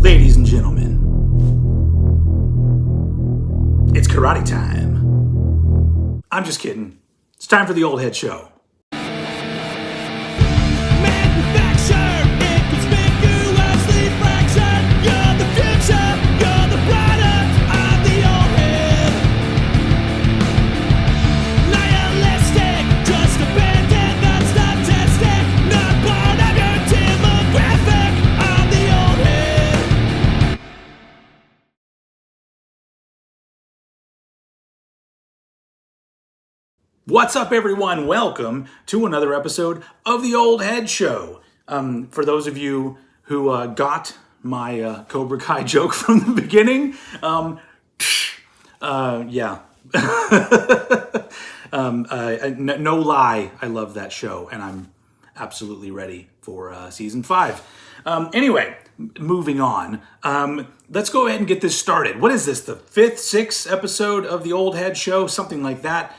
Ladies and gentlemen, it's karate time. I'm just kidding. It's time for the Old Head Show. What's up, everyone? Welcome to another episode of the Old Head Show. For those of you who got my Cobra Kai joke from the beginning, yeah. No lie, I love that show, and I'm absolutely ready for season 5. Anyway, moving on. Let's go ahead and get this started. What is this, the 5th, 6th episode of the Old Head Show? Something like that.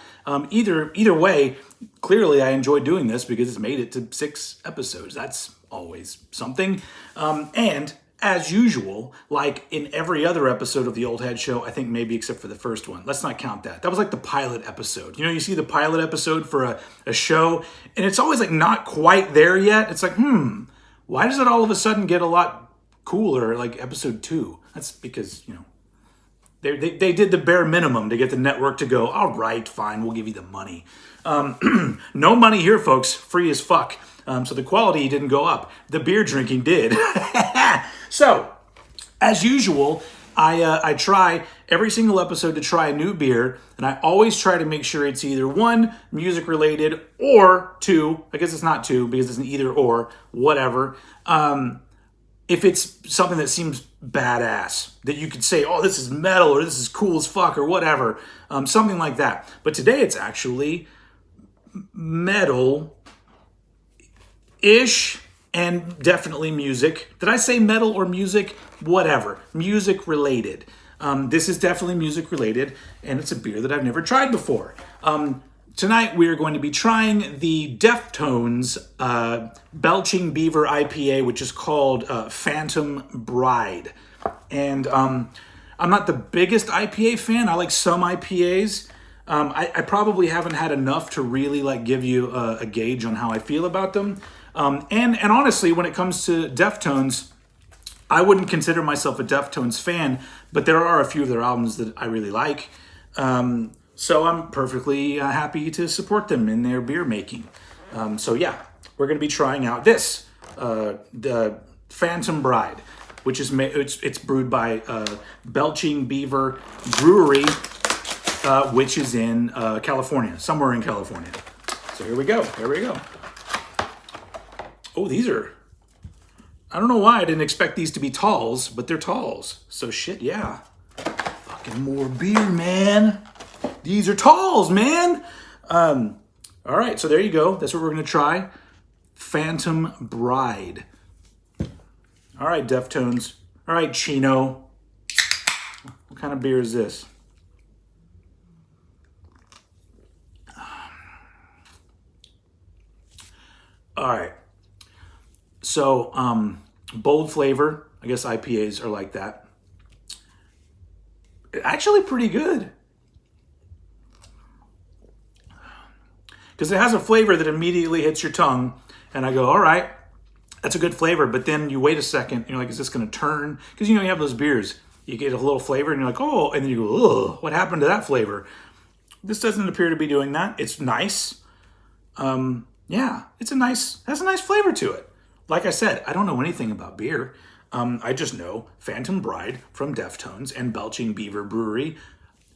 Either way, clearly I enjoy doing this because it's made it to 6 episodes. That's always something. And as usual, like in every other episode of the Old Head Show, I think maybe except for the first one. Let's not count that. That was like the pilot episode. You know, you see the pilot episode for a show, and it's always like not quite there yet. It's like, why does it all of a sudden get a lot cooler like episode 2? That's because, you know, They did the bare minimum to get the network to go, all right, fine, we'll give you the money. No money here, folks. Free as fuck. So the quality didn't go up. The beer drinking did. So, as usual, I try every single episode to try a new beer, and I always try to make sure it's either 1, music related, or 2, I guess it's not 2 because it's an either or, whatever. If it's something that seems badass, that you could say, oh, this is metal, or this is cool as fuck, or whatever, something like that. But today it's actually metal-ish and definitely music. Did I say metal or music? Whatever. Music related. This is definitely music related, and it's a beer that I've never tried before. Tonight we are going to be trying the Deftones Belching Beaver IPA, which is called Phantom Bride. And I'm not the biggest IPA fan. I like some IPAs. I probably haven't had enough to really like give you a gauge on how I feel about them. And honestly, when it comes to Deftones, I wouldn't consider myself a Deftones fan, but there are a few of their albums that I really like. So I'm perfectly happy to support them in their beer making. So yeah, we're going to be trying out this, the Phantom Bride, which is it's brewed by Belching Beaver Brewery, which is in California, somewhere in California. So here we go. Oh, these are, I don't know why I didn't expect these to be talls, but they're talls. So shit, yeah. Fucking more beer, man. These are talls, man. All right, so there you go. That's what we're going to try. Phantom Bride. All right, Deftones. All right, Chino. What kind of beer is this? All right. So, bold flavor. I guess IPAs are like that. Actually pretty good. Because it has a flavor that immediately hits your tongue, and I go, all right, that's a good flavor, but then you wait a second, and you're like, is this going to turn? Because, you know, you have those beers, you get a little flavor, and you're like, oh, and then you go, ugh, what happened to that flavor? This doesn't appear to be doing that. It's nice. Yeah, has a nice flavor to it. Like I said, I don't know anything about beer. I just know Phantom Bride from Deftones and Belching Beaver Brewery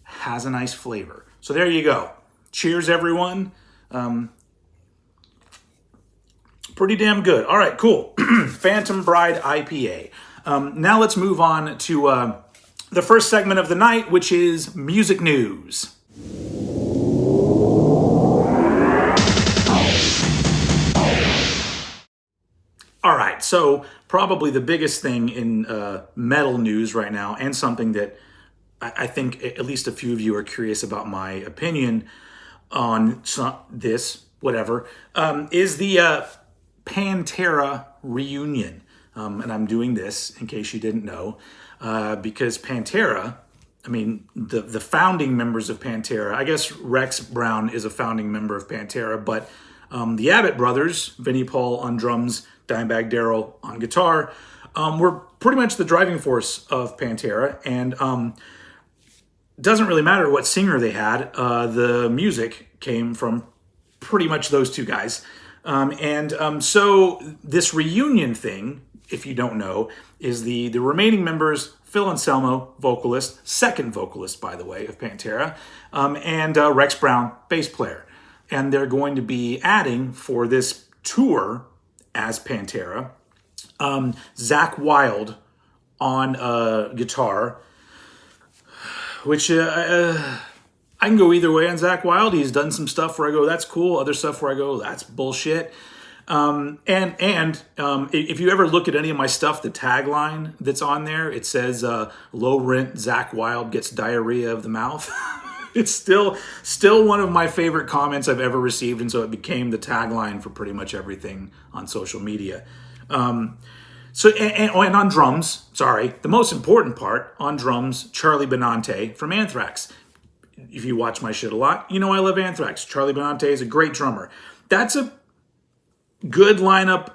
has a nice flavor. So there you go. Cheers, everyone. Pretty damn good. All right, cool. Phantom Bride IPA. Now let's move on to the first segment of the night, which is music news. All right, so probably the biggest thing in metal news right now, and something that I think at least a few of you are curious about my opinion on this, whatever, is the Pantera reunion. And I'm doing this in case you didn't know, because Pantera, I mean, the founding members of Pantera, I guess Rex Brown is a founding member of Pantera, but the Abbott brothers, Vinnie Paul on drums, Dimebag Darrell on guitar, were pretty much the driving force of Pantera. And doesn't really matter what singer they had, the music came from pretty much those two guys. So this reunion thing, if you don't know, is the remaining members, Phil Anselmo, vocalist, second vocalist, by the way, of Pantera, and Rex Brown, bass player. And they're going to be adding for this tour as Pantera, Zakk Wylde on guitar, which I can go either way on Zakk Wylde. He's done some stuff where I go, that's cool. Other stuff where I go, that's bullshit. If you ever look at any of my stuff, the tagline that's on there, it says, low rent Zakk Wylde gets diarrhea of the mouth. It's still one of my favorite comments I've ever received. And so it became the tagline for pretty much everything on social media. And on drums, the most important part on drums, Charlie Benante from Anthrax. If you watch my shit a lot, you know I love Anthrax. Charlie Benante is a great drummer. That's a good lineup,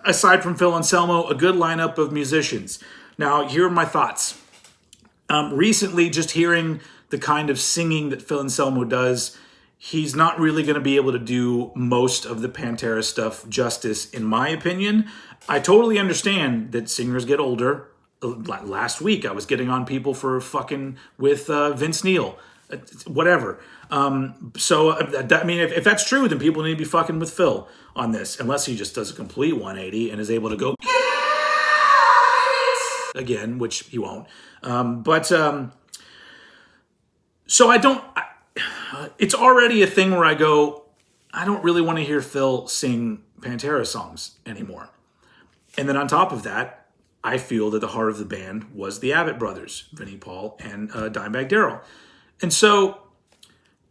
aside from Phil Anselmo, a good lineup of musicians. Now, here are my thoughts. Recently, just hearing the kind of singing that Phil Anselmo does, he's not really going to be able to do most of the Pantera stuff justice, in my opinion. I totally understand that singers get older. Last week, I was getting on people for fucking with Vince Neil. Whatever. If that's true, then people need to be fucking with Phil on this, unless he just does a complete 180 and is able to go again, which he won't. It's already a thing where I go, I don't really want to hear Phil sing Pantera songs anymore. And then on top of that, I feel that the heart of the band was the Abbott brothers, Vinnie Paul and Dimebag Darrell. And so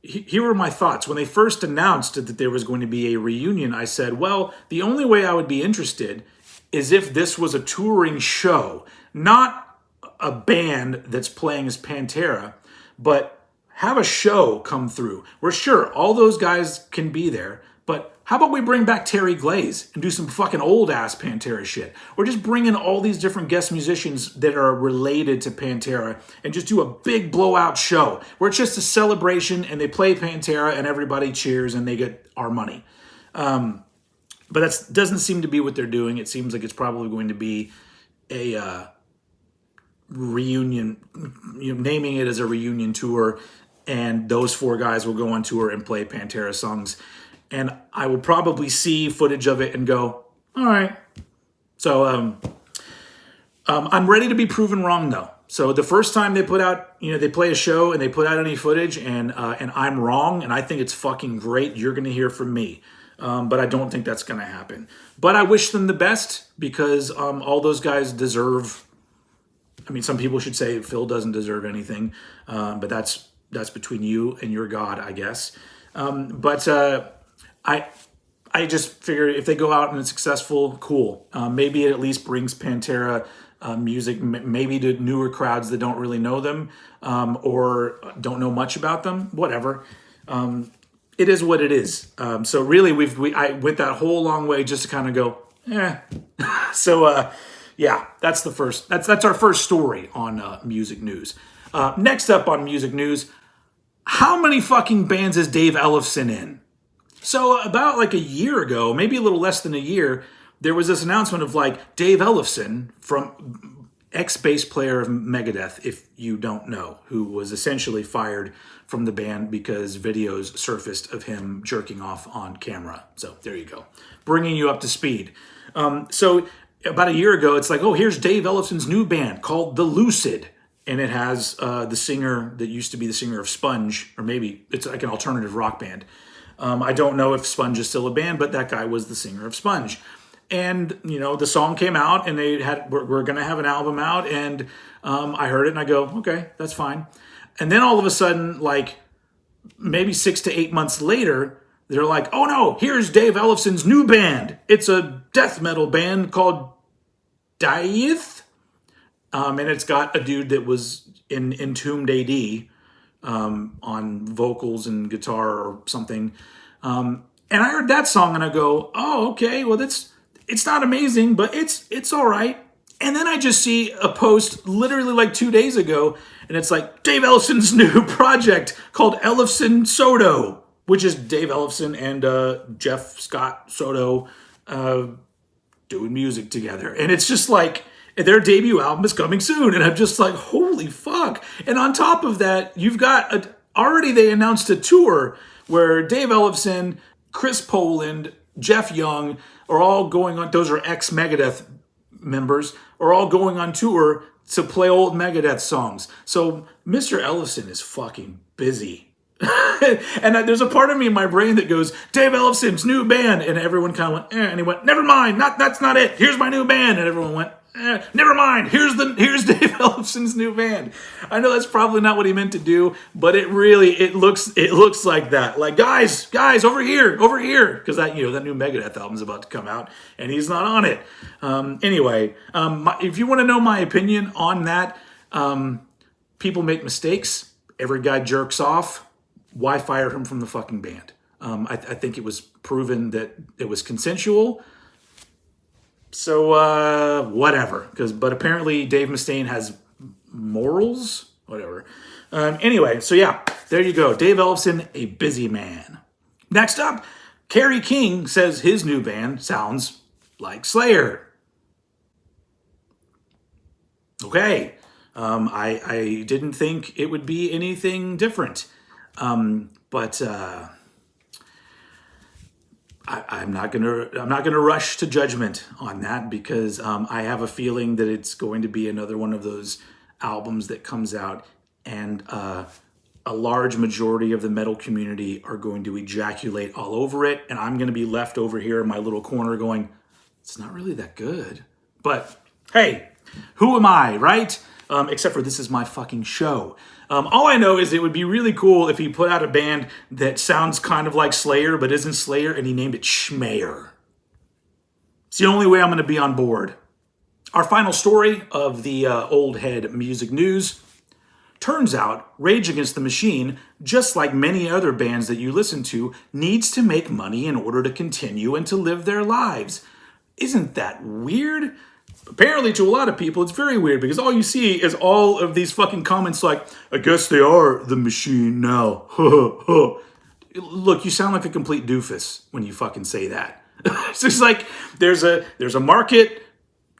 here were my thoughts. When they first announced that there was going to be a reunion, I said, well, the only way I would be interested is if this was a touring show, not a band that's playing as Pantera, but have a show come through. We're sure all those guys can be there, but how about we bring back Terry Glaze and do some fucking old-ass Pantera shit? Or just bring in all these different guest musicians that are related to Pantera and just do a big blowout show where it's just a celebration and they play Pantera and everybody cheers and they get our money. But that doesn't seem to be what they're doing. It seems like it's probably going to be a reunion, naming it as a reunion tour, and those four guys will go on tour and play Pantera songs. And I will probably see footage of it and go, all right. So I'm ready to be proven wrong, though. So the first time they put out, they play a show and they put out any footage and I'm wrong and I think it's fucking great, you're going to hear from me. But I don't think that's going to happen. But I wish them the best because all those guys deserve, some people should say Phil doesn't deserve anything. But that's between you and your God, I guess. I just figured if they go out and it's successful, cool. Maybe it at least brings Pantera music maybe to newer crowds that don't really know them or don't know much about them. Whatever. It is what it is. So really, I went that whole long way just to kind of go, So that's the first. That's our first story on music news. Next up on music news, how many fucking bands is Dave Ellefson in? So about like a year ago, maybe a little less than a year, there was this announcement of like Dave Ellefson, from ex-bass player of Megadeth, if you don't know, who was essentially fired from the band because videos surfaced of him jerking off on camera. So there you go. Bringing you up to speed. So about a year ago, it's like, oh, here's Dave Ellefson's new band called The Lucid. And it has the singer that used to be the singer of Sponge, or maybe it's like an alternative rock band. I don't know if Sponge is still a band, but that guy was the singer of Sponge. And, the song came out and we're going to have an album out. And I heard it and I go, okay, that's fine. And then all of a sudden, like maybe 6 to 8 months later, they're like, oh no, here's Dave Ellefson's new band. It's a death metal band called 30th. And it's got a dude that was in Entombed AD on vocals and guitar or something. And I heard that song and I go, oh, okay, well, it's not amazing, but it's all right. And then I just see a post literally like 2 days ago, and it's like Dave Ellefson's new project called Ellefson Soto, which is Dave Ellefson and Jeff Scott Soto doing music together. And it's just like, their debut album is coming soon. And I'm just like, holy fuck. And on top of that, you've got, already they announced a tour where Dave Ellefson, Chris Poland, Jeff Young are all going on, those are ex-Megadeth members, are all going on tour to play old Megadeth songs. So Mr. Ellefson is fucking busy. And there's a part of me in my brain that goes, Dave Ellefson's new band. And everyone kind of went, and he went, never mind, that's not it. Here's my new band. And everyone went, never mind. Here's Dave Ellefson's new band. I know that's probably not what he meant to do, but it looks like that. Like guys, over here, because that new Megadeth album's about to come out, and he's not on it. Anyway, if you want to know my opinion on that, people make mistakes. Every guy jerks off. Why fire him from the fucking band? I think it was proven that it was consensual. So, whatever. But apparently Dave Mustaine has morals? Whatever. Anyway, so yeah, there you go. Dave Ellefson, a busy man. Next up, Kerry King says his new band sounds like Slayer. Okay. I didn't think it would be anything different. But I'm not gonna rush to judgment on that because I have a feeling that it's going to be another one of those albums that comes out and a large majority of the metal community are going to ejaculate all over it, and I'm going to be left over here in my little corner going, it's not really that good. But hey, who am I, right? Except for this is my fucking show. All I know is it would be really cool if he put out a band that sounds kind of like Slayer, but isn't Slayer, and he named it Schmayer. It's the only way I'm going to be on board. Our final story of the Old Head Music News. Turns out Rage Against the Machine, just like many other bands that you listen to, needs to make money in order to continue and to live their lives. Isn't that weird? Apparently, to a lot of people, it's very weird because all you see is all of these fucking comments like, I guess they are the machine now. Look, you sound like a complete doofus when you fucking say that. It's just like there's a market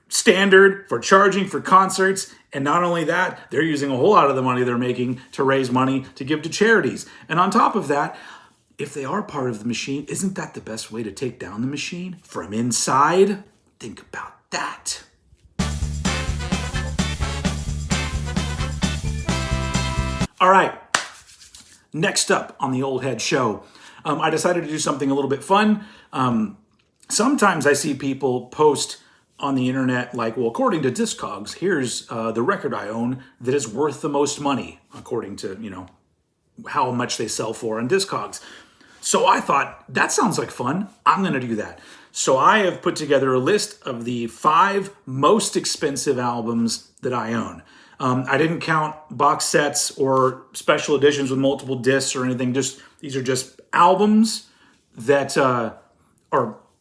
standard for charging for concerts, and not only that, they're using a whole lot of the money they're making to raise money to give to charities. And on top of that, if they are part of the machine, isn't that the best way to take down the machine? From inside? Think about that. All right, next up on the Old Head Show, I decided to do something a little bit fun. Sometimes I see people post on the internet like, well, according to Discogs, here's the record I own that is worth the most money, according to, how much they sell for on Discogs. So I thought, that sounds like fun. I'm going to do that. So I have put together a list of the 5 most expensive albums that I own. I didn't count box sets or special editions with multiple discs or anything. These are just albums that are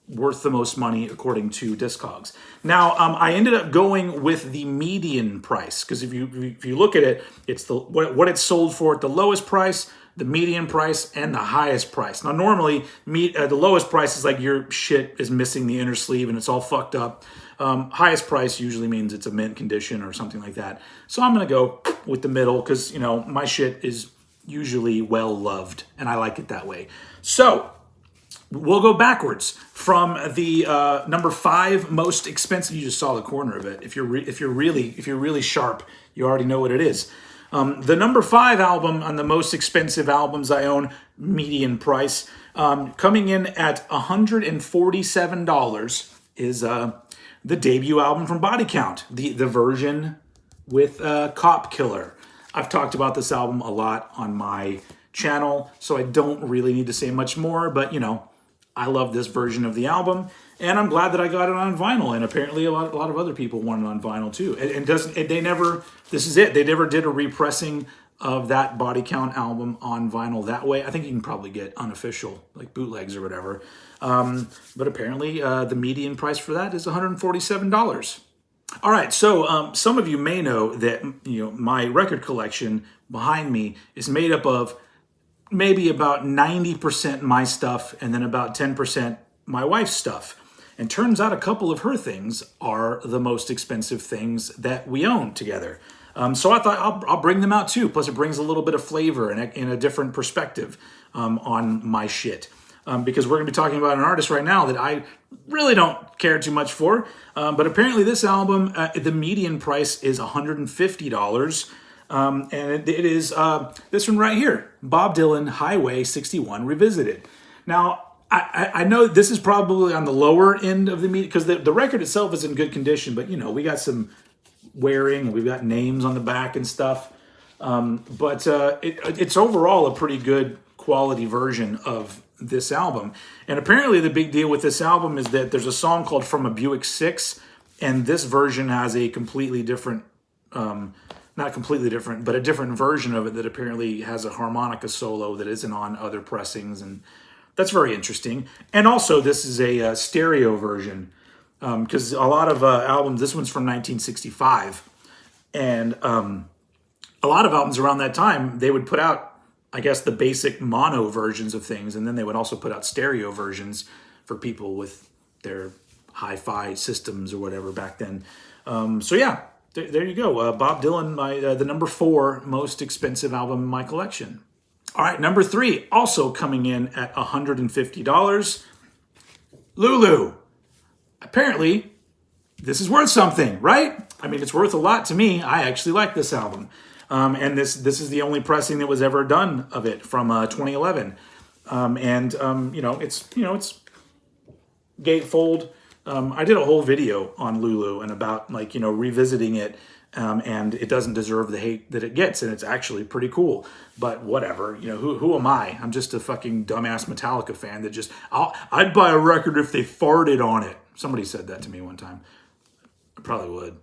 worth the most money according to Discogs. Now, I ended up going with the median price because if you look at it, it's what it's sold for at the lowest price, the median price, and the highest price. Now, normally, the lowest price is like your shit is missing the inner sleeve and it's all fucked up. Highest price usually means it's a mint condition or something like that. So I'm going to go with the middle because, my shit is usually well loved and I like it that way. So we'll go backwards from the number 5 most expensive. You just saw the corner of it. If you're really sharp, you already know what it is. The number 5 album on the most expensive albums I own, median price, coming in at $147 is the debut album from Body Count, the version with Cop Killer. I've talked about this album a lot on my channel, so I don't really need to say much more, but I love this version of the album. And I'm glad that I got it on vinyl. And apparently a lot of other people want it on vinyl too. They never, this is it. They never did a repressing of that Body Count album on vinyl that way. I think you can probably get unofficial, like bootlegs or whatever. But apparently the median price for that is $147. All right, so some of you may know that my record collection behind me is made up of maybe about 90% my stuff and then about 10% my wife's stuff. And turns out a couple of her things are the most expensive things that we own together. So I thought I'll bring them out too. Plus it brings a little bit of flavor and a different perspective on my shit. Because we're going to be talking about an artist right now that I really don't care too much for. But apparently this album, the median price is $150. And it is this one right here, Bob Dylan, Highway 61 Revisited. Now, I know this is probably on the lower end of the median, because the record itself is in good condition, but we got some wearing, and we've got names on the back and stuff. But it's overall a pretty good quality version of this album. And apparently the big deal with this album is that there's a song called From a Buick 6, and this version has a completely different, not completely different, but a different version of it that apparently has a harmonica solo that isn't on other pressings, and that's very interesting. And also this is a stereo version, because a lot of albums, this one's from 1965, and a lot of albums around that time, they would put out, I guess, the basic mono versions of things, and then they would also put out stereo versions for people with their hi-fi systems or whatever back then. So yeah, there you go. Bob Dylan, the number 4 most expensive album in my collection. All right, number 3, also coming in at $150, Lulu. Apparently, this is worth something, right? I mean, it's worth a lot to me. I actually like this album. And this is the only pressing that was ever done of it from 2011. It's gatefold. I did a whole video on Lulu and about revisiting it, and it doesn't deserve the hate that it gets, and it's actually pretty cool. But whatever, who am I? I'm just a fucking dumbass Metallica fan that I'd buy a record if they farted on it. Somebody said that to me one time. I probably would.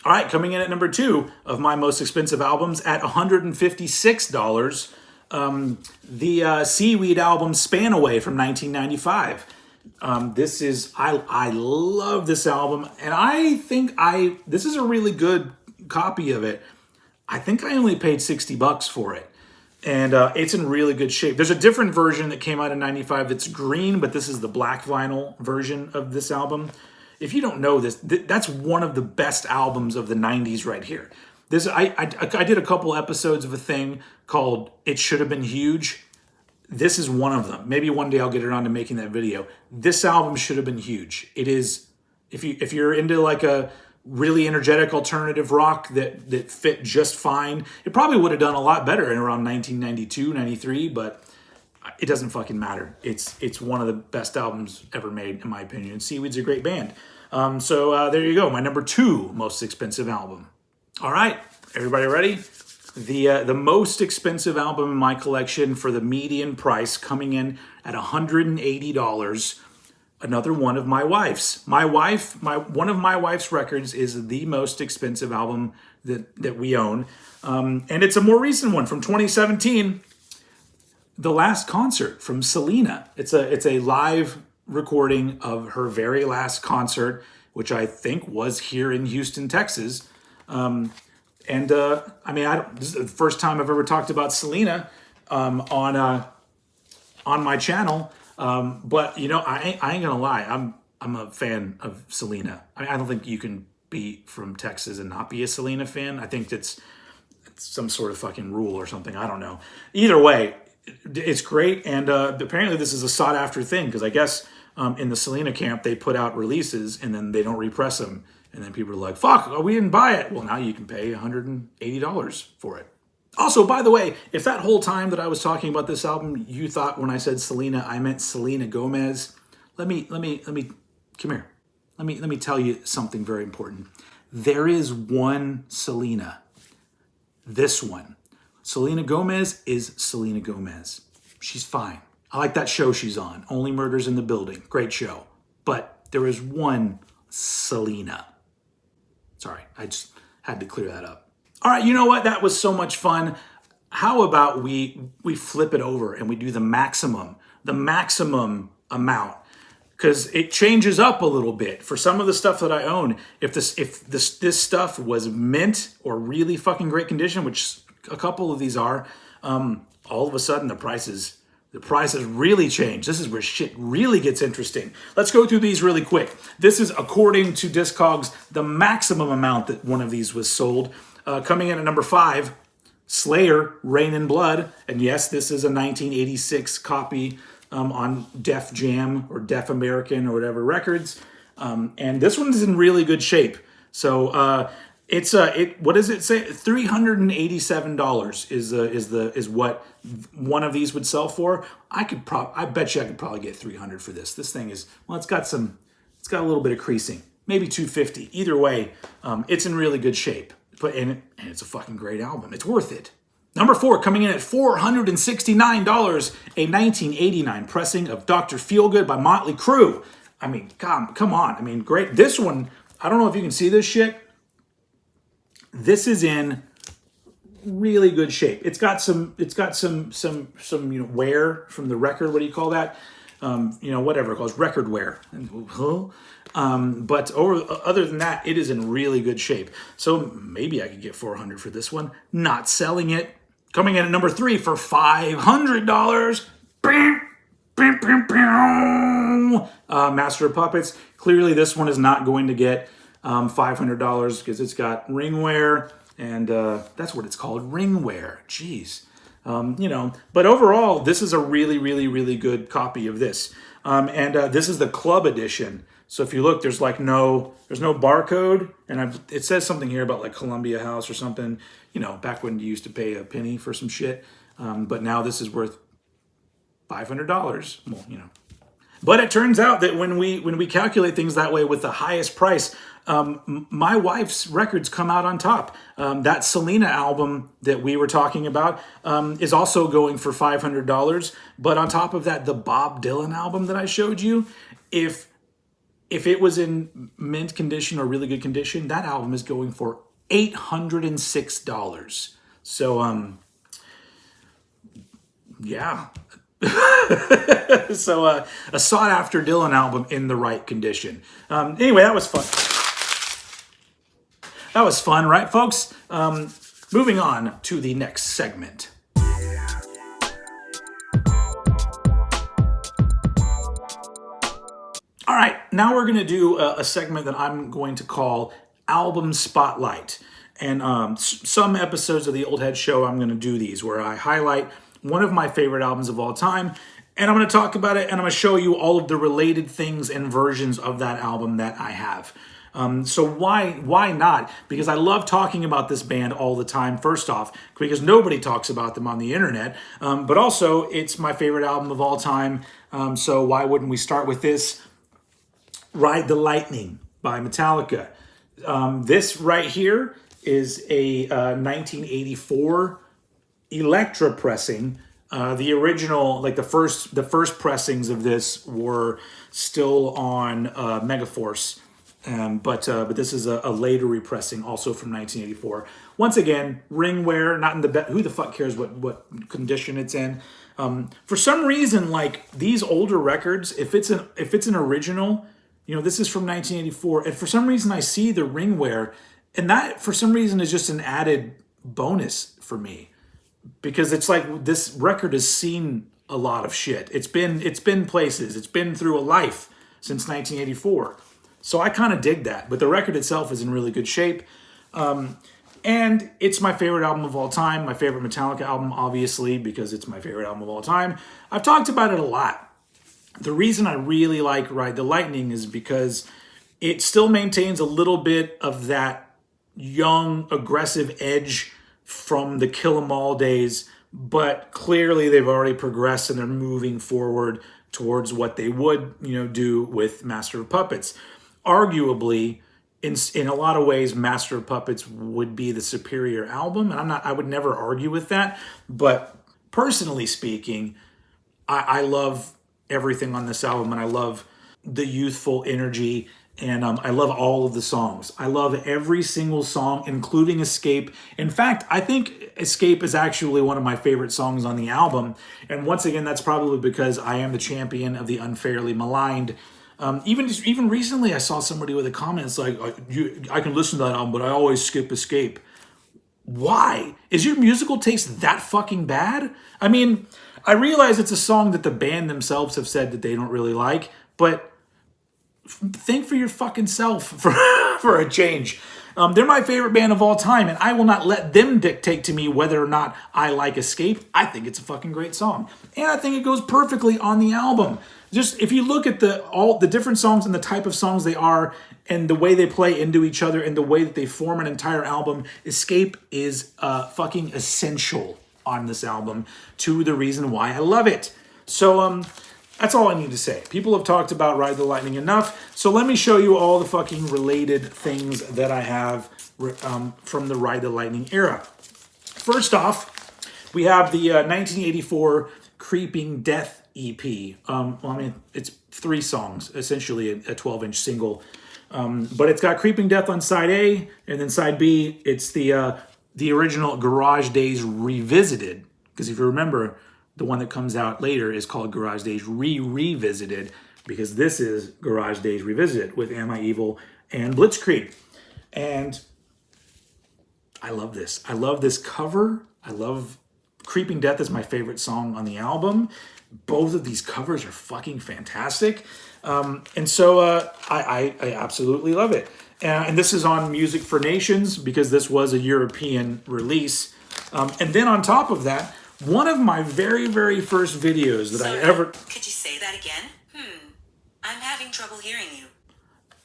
All right, coming in at number 2 of my most expensive albums at $156, the Seaweed album Span Away from 1995. I love this album, and I think this is a really good copy of it. I think I only paid $60 for it, and it's in really good shape. There's a different version that came out in 95 that's green, but this is the black vinyl version of this album. If you don't know this, that's one of the best albums of the 90s right here. I did a couple episodes of a thing called It Should Have Been Huge. This is one of them. Maybe one day I'll get around to making that video. This album should have been huge. It is, if you're into like a really energetic alternative rock that fit just fine, it probably would have done a lot better in around 1992, 93, but it doesn't fucking matter. It's one of the best albums ever made, in my opinion. Seaweed's a great band. So there you go, my number 2 most expensive album. All right, everybody ready? The most expensive album in my collection for the median price coming in at $180. Another one of my wife's. One of my wife's records is the most expensive album that we own. And it's a more recent one from 2017. The Last Concert from Selena. It's a live recording of her very last concert, which I think was here in Houston, Texas. This is the first time I've ever talked about Selena on my channel. But I ain't gonna lie, I'm a fan of Selena. I don't think you can be from Texas and not be a Selena fan. I think it's some sort of fucking rule or something. I don't know. Either way, it's great, and apparently this is a sought-after thing, because I guess in the Selena camp, they put out releases, and then they don't repress them, and then people are like, fuck, we didn't buy it. Well, now you can pay $180 for it. Also, by the way, if that whole time that I was talking about this album, you thought when I said Selena, I meant Selena Gomez, let me come here. Let me tell you something very important. There is one Selena. This one. Selena Gomez is Selena Gomez. She's fine. I like that show she's on. Only Murders in the Building. Great show. But There is one Selena. Sorry, I just had to clear that up. All right, you know what? That was so much fun. How about we flip it over and we do the maximum amount, because it changes up a little bit. For some of the stuff that I own, if this stuff was mint or really fucking great condition, which a couple of these are, all of a sudden the prices really change. This is where shit really gets interesting. Let's go through these really quick. This is, according to Discogs, the maximum amount that one of these was sold. Coming in at number 5, Slayer, Rain in Blood. And yes, this is a 1986 copy on Def Jam or Def American or whatever records. And this one's in really good shape. So what does it say? $387 is what one of these would sell for. I bet you I could probably get $300 for this. This thing is, well, it's got a little bit of creasing, maybe $250. Either way, it's in really good shape. And it's a fucking great album. It's worth it. Number 4, coming in at $469, a 1989 pressing of Dr. Feelgood by Motley Crue. I mean, come on. I mean, great. This one, I don't know if you can see this shit. This is in really good shape. It's got some wear from the record. What do you call that? Whatever it calls, record wear. But other than that, it is in really good shape. So maybe I could get $400 for this one. Not selling it. Coming in at number 3 for $500. Master of Puppets. Clearly, this one is not going to get $500 because it's got ring wear, and that's what it's called, ring wear. Jeez. But overall, this is a really, really, really good copy of this. And this is the club edition. So if you look, there's no barcode, and it says something here about like Columbia House or something, back when you used to pay a penny for some shit. But now this is worth $500. Well, But it turns out that when we calculate things that way with the highest price, my wife's records come out on top. That Selena album that we were talking about is also going for $500. But on top of that, the Bob Dylan album that I showed you, if it was in mint condition or really good condition, that album is going for $806. So, yeah. So a sought-after Dylan album in the right condition. Anyway, that was fun. That was fun, right, folks? Moving on to the next segment. All right, now we're going to do a segment that I'm going to call Album Spotlight. And some episodes of the Old Head Show, I'm going to do these where I highlight one of my favorite albums of all time, and I'm going to talk about it, and I'm going to show you all of the related things and versions of that album that I have. So why not? Because I love talking about this band all the time, first off, because nobody talks about them on the internet, but also it's my favorite album of all time, so why wouldn't we start with this? Ride the Lightning by Metallica. This right here is a 1984 Electra pressing. The original, like the first pressings of this were still on Megaforce, but this is a later repressing, also from 1984. Once again, ring wear, not in the who the fuck cares what condition it's in. For some reason, like these older records, if it's an original, this is from 1984, and for some reason I see the ring wear, and that for some reason is just an added bonus for me. Because it's like this record has seen a lot of shit. It's been places. It's been through a life since 1984. So I kind of dig that. But the record itself is in really good shape. And it's my favorite album of all time. My favorite Metallica album, obviously, because it's my favorite album of all time. I've talked about it a lot. The reason I really like Ride the Lightning is because it still maintains a little bit of that young, aggressive edge from the Kill 'Em All days, but clearly they've already progressed and they're moving forward towards what they would, do with Master of Puppets. Arguably, in a lot of ways, Master of Puppets would be the superior album, and I would never argue with that. But personally speaking, I love everything on this album, and I love the youthful energy, and I love all of the songs. I love every single song, including Escape. In fact, I think Escape is actually one of my favorite songs on the album. And once again, that's probably because I am the champion of the unfairly maligned. Even recently, I saw somebody with a comment. It's like, I can listen to that album, but I always skip Escape. Why? Is your musical taste that fucking bad? I mean, I realize it's a song that the band themselves have said that they don't really like, but think for your fucking self for a change. They're my favorite band of all time, and I will not let them dictate to me whether or not I like Escape. I think it's a fucking great song, and I think it goes perfectly on the album. Just if you look at all the different songs and the type of songs they are, and the way they play into each other, and the way that they form an entire album, Escape is fucking essential on this album to the reason why I love it. So that's all I need to say. People have talked about Ride the Lightning enough, so let me show you all the fucking related things that I have from the Ride the Lightning era. First off, we have the 1984 Creeping Death EP. Well, I mean, it's 3 songs, essentially a 12-inch single. But it's got Creeping Death on side A, and then side B, it's the original Garage Days Revisited. Because if you remember, the one that comes out later is called Garage Days Revisited, because this is Garage Days Revisited with Am I Evil and Blitzkrieg. And I love this. I love this cover. I love Creeping Death is my favorite song on the album. Both of these covers are fucking fantastic. And so I absolutely love it. And this is on Music for Nations because this was a European release. And then on top of that, one of my very, very first videos that I ever... Could you say that again? I'm having trouble hearing you.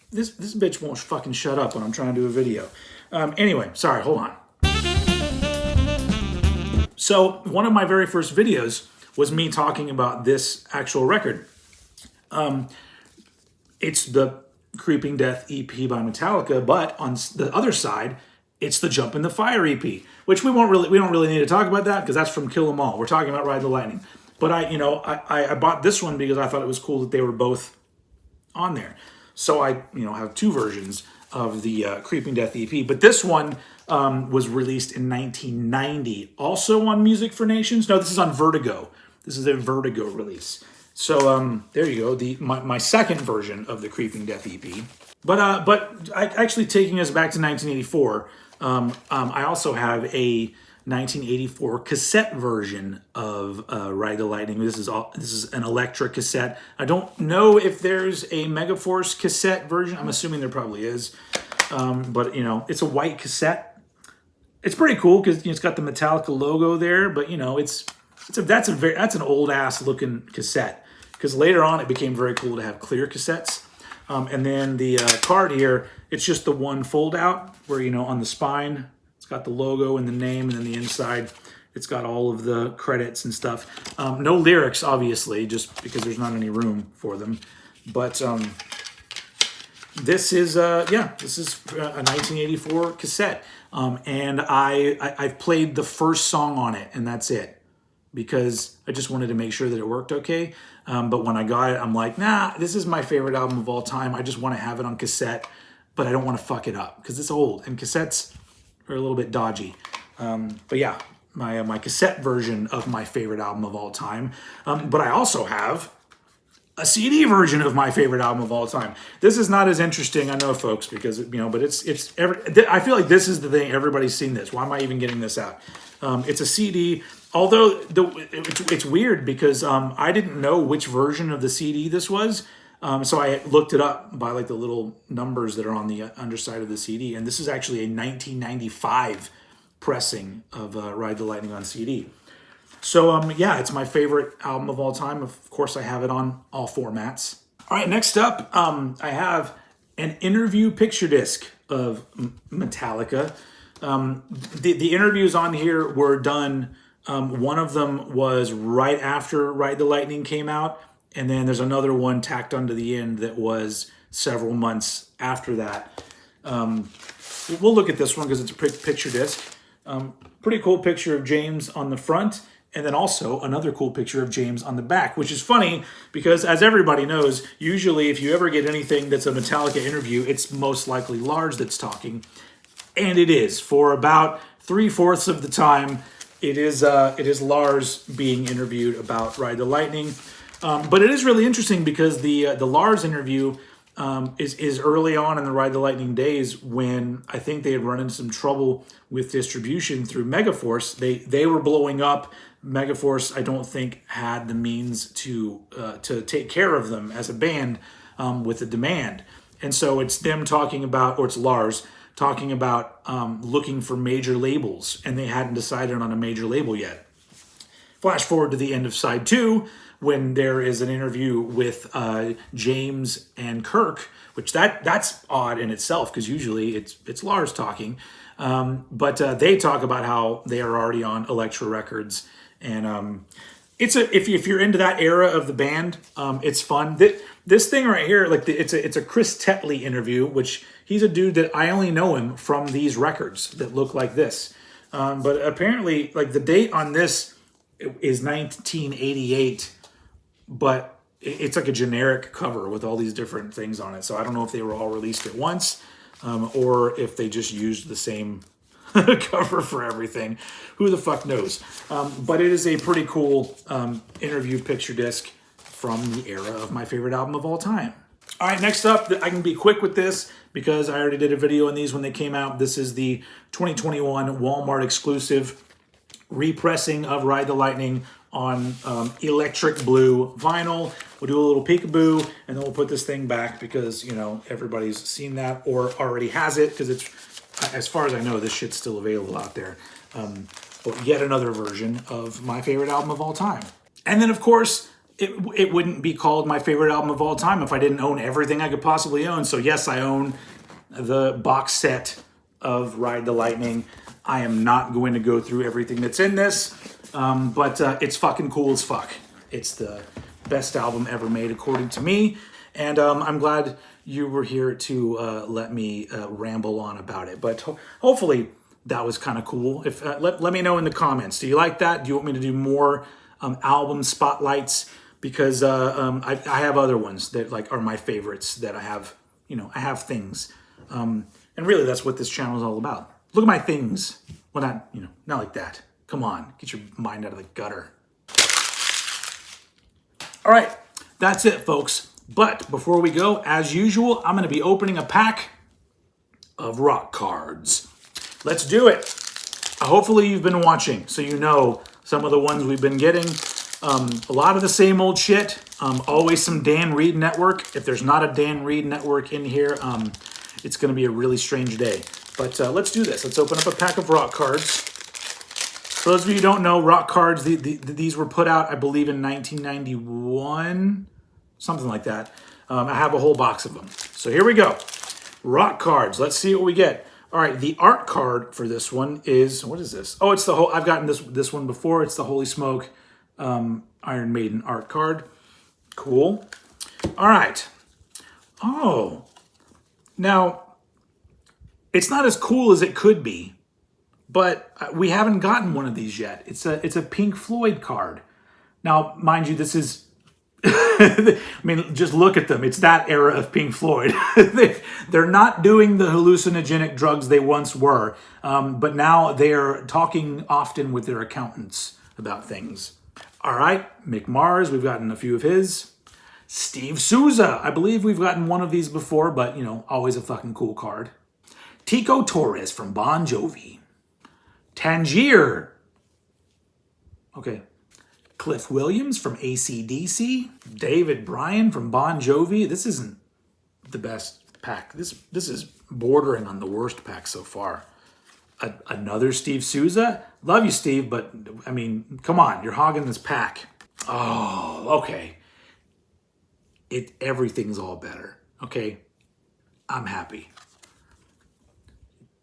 This bitch won't fucking shut up when I'm trying to do a video. Anyway, sorry, hold on. So one of my very first videos was me talking about this actual record. It's the Creeping Death EP by Metallica, but on the other side, it's the Jump in the Fire EP, which we don't really need to talk about that because that's from Kill 'Em All. We're talking about Ride the Lightning. But I bought this one because I thought it was cool that they were both on there. So I have 2 versions of the Creeping Death EP, but this one was released in 1990, also on Music for Nations. No, this is on Vertigo. This is a Vertigo release. So there you go, my second version of the Creeping Death EP. But actually taking us back to 1984, I also have a 1984 cassette version of Ride the Lightning. This is an Electra cassette. I don't know if there's a Megaforce cassette version. I'm assuming there probably is. But it's a white cassette. It's pretty cool because it's got the Metallica logo there. But that's an old ass looking cassette. Because later on it became very cool to have clear cassettes. And then the card here, it's just the one fold out where on the spine it's got the logo and the name, and then the inside it's got all of the credits and stuff. No lyrics, obviously, just because there's not any room for them. But this is a 1984 cassette, and I've played the first song on it, and that's it. Because I just wanted to make sure that it worked okay. But when I got it, I'm like, nah, this is my favorite album of all time. I just want to have it on cassette, but I don't want to fuck it up because it's old and cassettes are a little bit dodgy. But yeah, my cassette version of my favorite album of all time. But I also have a CD version of my favorite album of all time. This is not as interesting, I know, folks, because but I feel like this is the thing. Everybody's seen this. Why am I even getting this out? It's a CD. Although it's weird because I didn't know which version of the CD this was, so I looked it up by the little numbers that are on the underside of the CD, and this is actually a 1995 pressing of Ride the Lightning on CD. So it's my favorite album of all time. Of course, I have it on all formats. All right, next up, I have an interview picture disc of Metallica. The interviews on here were done. One of them was right after Ride the Lightning came out, and then there's another one tacked onto the end that was several months after that. We'll look at this one because it's a picture disc. Pretty cool picture of James on the front, And then also another cool picture of James on the back, which is funny because, as everybody knows, usually if you ever get anything that's a Metallica interview, it's most likely Lars that's talking. And it is. For about 3/4 of the time, it is Lars being interviewed about Ride the Lightning. But it is really interesting because the Lars interview is early on in the Ride the Lightning days when I think they had run into some trouble with distribution through Megaforce. They were blowing up. Megaforce, I don't think, had the means to take care of them as a band with the demand. And so it's them talking about, or it's Lars talking about looking for major labels, and they hadn't decided on a major label yet. Flash forward to the end of side 2, when there is an interview with James and Kirk, which that's odd in itself because usually it's Lars talking, but they talk about how they are already on Elektra Records, and if you're into that era of the band, it's fun. This thing right here, like it's a Chris Tetley interview, which he's a dude that I only know him from these records that look like this, but apparently like the date on this is 1988. But it's like a generic cover with all these different things on it. So I don't know if they were all released at once or if they just used the same cover for everything. Who the fuck knows? But it is a pretty cool interview picture disc from the era of my favorite album of all time. All right, next up, I can be quick with this because I already did a video on these when they came out. This is the 2021 Walmart exclusive repressing of Ride the Lightning on electric blue vinyl. We'll do a little peekaboo, and then we'll put this thing back because, you know, everybody's seen that or already has it because it's, as far as I know, this shit's still available out there. But yet another version of my favorite album of all time. And then, of course, it wouldn't be called my favorite album of all time if I didn't own everything I could possibly own. So yes, I own the box set of Ride the Lightning. I am not going to go through everything that's in this, but it's fucking cool as fuck. It's the best album ever made, according to me, and I'm glad you were here to let me ramble on about it. But hopefully that was kind of cool. If let me know in the comments. Do you like that? Do you want me to do more album spotlights? Because I have other ones that like are my favorites that I have. You know, I have things, and really that's what this channel is all about. Look at my things. Well, not, you know, not like that. Come on, get your mind out of the gutter. All right, that's it, folks. But before we go, as usual, I'm going to be opening a pack of rock cards. Let's do it. Hopefully you've been watching, so you know some of the ones we've been getting. A lot of the same old shit. Always some Dan Reed Network. If there's not a Dan Reed Network in here, it's going to be a really strange day. But let's do this. Let's open up a pack of rock cards. For those of you who don't know, rock cards, these were put out, I believe, in 1991, something like that. I have a whole box of them. So here we go. Rock cards. Let's see what we get. All right, the art card for this one is, what is this? Oh, it's the whole, I've gotten this one before. It's the Holy Smoke Iron Maiden art card. Cool. All right. Oh. Now, it's not as cool as it could be, but we haven't gotten one of these yet. It's a Pink Floyd card. Now, mind you, this is, I mean, just look at them. It's that era of Pink Floyd. They're not doing the hallucinogenic drugs they once were, but now they're talking often with their accountants about things. All right, Mick Mars, we've gotten a few of his. Steve Souza, I believe we've gotten one of these before, but, you know, always a fucking cool card. Tico Torres from Bon Jovi. Tangier. Okay. Cliff Williams from AC/DC. David Bryan from Bon Jovi. This isn't the best pack. This is bordering on the worst pack so far. Another Steve Souza. Love you, Steve, but, I mean, come on. You're hogging this pack. Oh, okay. Everything's all better. Okay? I'm happy.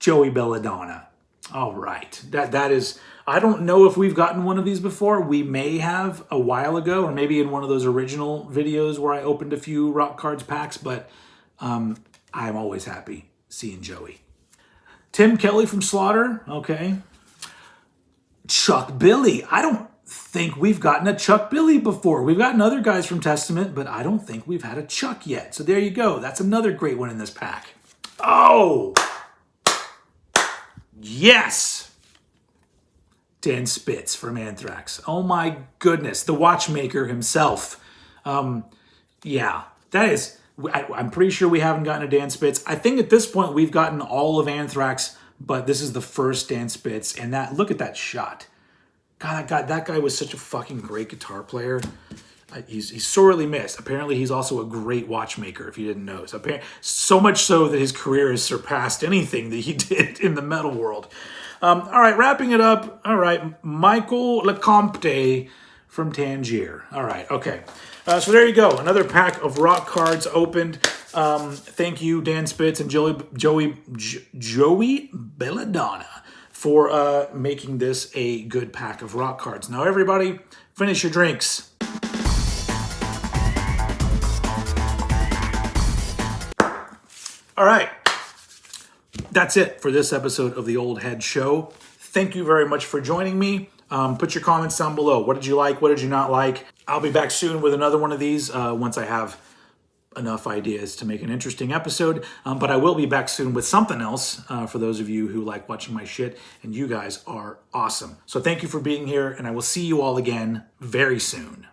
Joey Belladonna. All right. That is, I don't know if we've gotten one of these before. We may have a while ago, or maybe in one of those original videos where I opened a few rock cards packs, but I'm always happy seeing Joey. Tim Kelly from Slaughter. Okay. Chuck Billy. I don't think we've gotten a Chuck Billy before. We've gotten other guys from Testament, but I don't think we've had a Chuck yet. So there you go. That's another great one in this pack. Oh! Yes! Dan Spitz from Anthrax. Oh my goodness. The watchmaker himself. Yeah, that is... I'm pretty sure we haven't gotten a Dan Spitz. I think at this point we've gotten all of Anthrax, but this is the first Dan Spitz. And look at that shot. God, that guy was such a fucking great guitar player. He's sorely missed. Apparently, he's also a great watchmaker, if you didn't know. So much so that his career has surpassed anything that he did in the metal world. All right, wrapping it up. All right, Michael Lecompte from Tangier. All right, okay. So there you go. Another pack of rock cards opened. Thank you, Dan Spitz and Joey Belladonna, for making this a good pack of rock cards. Now, everybody, finish your drinks. All right. That's it for this episode of the Old Head Show. Thank you very much for joining me. Put your comments down below. What did you like? What did you not like? I'll be back soon with another one of these once I have enough ideas to make an interesting episode. But I will be back soon with something else for those of you who like watching my shit. And you guys are awesome. So thank you for being here. And I will see you all again very soon.